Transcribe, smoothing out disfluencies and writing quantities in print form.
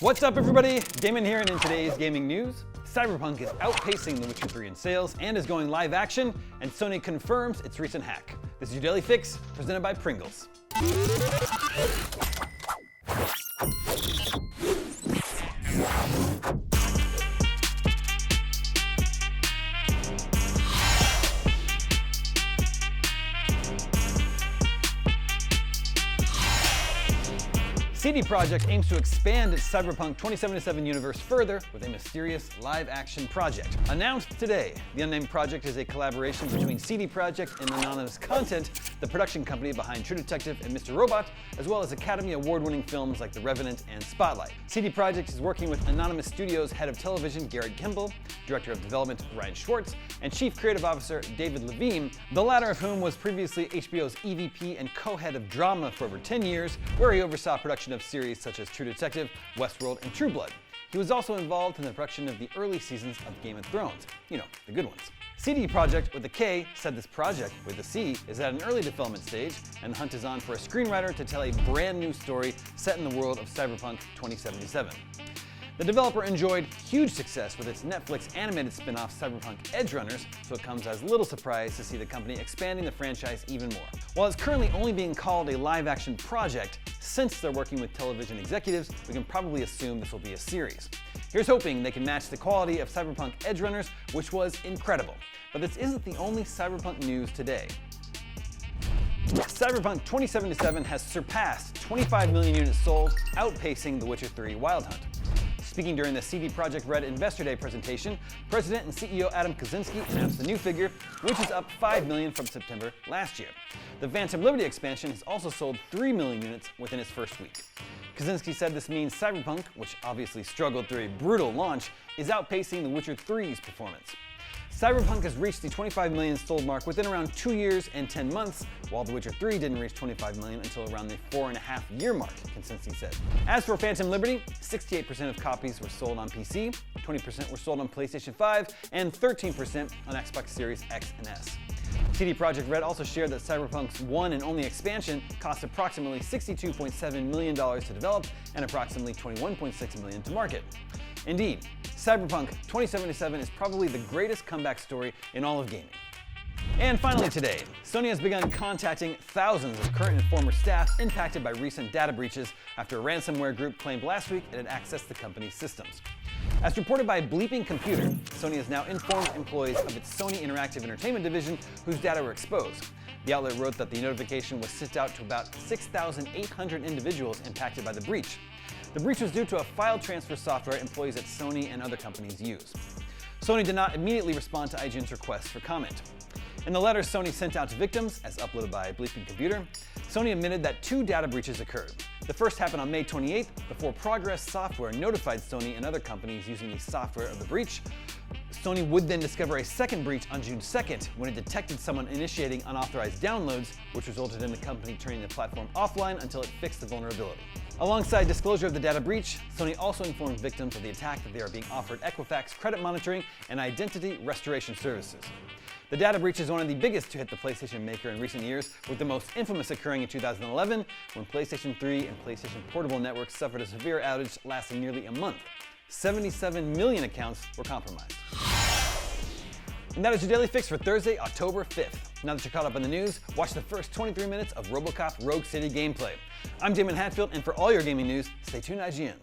What's up, everybody? Damon here, and in today's gaming news, Cyberpunk is outpacing The Witcher 3 in sales and is going live action, and Sony confirms its recent hack. This is your Daily Fix, presented by Pringles. CD Projekt aims to expand its Cyberpunk 2077 universe further with a mysterious live-action project. Announced today, the unnamed project is a collaboration between CD Projekt and Anonymous Content, the production company behind True Detective and Mr. Robot, as well as Academy Award-winning films like The Revenant and Spotlight. CD Projekt is working with Anonymous Studios head of television Garrett Kimball, director of development Ryan Schwartz, and chief creative officer David Levine, the latter of whom was previously HBO's EVP and co-head of drama for over 10 years, where he oversaw production of series such as True Detective, Westworld, and True Blood. He was also involved in the production of the early seasons of Game of Thrones, the good ones. CD Projekt with a K said this project with a C is at an early development stage, and the hunt is on for a screenwriter to tell a brand new story set in the world of Cyberpunk 2077. The developer enjoyed huge success with its Netflix animated spin-off Cyberpunk Edgerunners, so it comes as little surprise to see the company expanding the franchise even more. While it's currently only being called a live-action project, since they're working with television executives, we can probably assume this will be a series. Here's hoping they can match the quality of Cyberpunk Edgerunners, which was incredible. But this isn't the only Cyberpunk news today. Cyberpunk 2077 has surpassed 25 million units sold, outpacing The Witcher 3 Wild Hunt. Speaking during the CD Projekt Red Investor Day presentation, President and CEO Adam Kaczynski announced the new figure, which is up 5 million from September last year. The Phantom Liberty expansion has also sold 3 million units within its first week. Kaczynski said this means Cyberpunk, which obviously struggled through a brutal launch, is outpacing The Witcher 3's performance. Cyberpunk has reached the 25 million sold mark within around 2 years and 10 months, while The Witcher 3 didn't reach 25 million until around the 4.5-year mark, Kaczynski said. As for Phantom Liberty, 68% of copies were sold on PC, 20% were sold on PlayStation 5, and 13% on Xbox Series X and S. CD Projekt Red also shared that Cyberpunk's one and only expansion cost approximately $62.7 million to develop and approximately $21.6 million to market. Indeed, Cyberpunk 2077 is probably the greatest comeback story in all of gaming. And finally today, Sony has begun contacting thousands of current and former staff impacted by recent data breaches after a ransomware group claimed last week it had accessed the company's systems. As reported by Bleeping Computer, Sony has now informed employees of its Sony Interactive Entertainment division whose data were exposed. The outlet wrote that the notification was sent out to about 6,800 individuals impacted by the breach. The breach was due to a file transfer software employees at Sony and other companies use. Sony did not immediately respond to IGN's request for comment. In the letter Sony sent out to victims, as uploaded by Bleeping Computer, Sony admitted that 2 data breaches occurred. The first happened on May 28th, before Progress Software notified Sony and other companies using the software of the breach. Sony would then discover a second breach on June 2nd when it detected someone initiating unauthorized downloads, which resulted in the company turning the platform offline until it fixed the vulnerability. Alongside disclosure of the data breach, Sony also informed victims of the attack that they are being offered Equifax credit monitoring and identity restoration services. The data breach is one of the biggest to hit the PlayStation Maker in recent years, with the most infamous occurring in 2011 when PlayStation 3 and PlayStation Portable networks suffered a severe outage lasting nearly a month. 77 million accounts were compromised. And that is your Daily Fix for Thursday, October 5th. Now that you're caught up on the news, watch the first 23 minutes of RoboCop Rogue City gameplay. I'm Damon Hatfield, and for all your gaming news, stay tuned to IGN.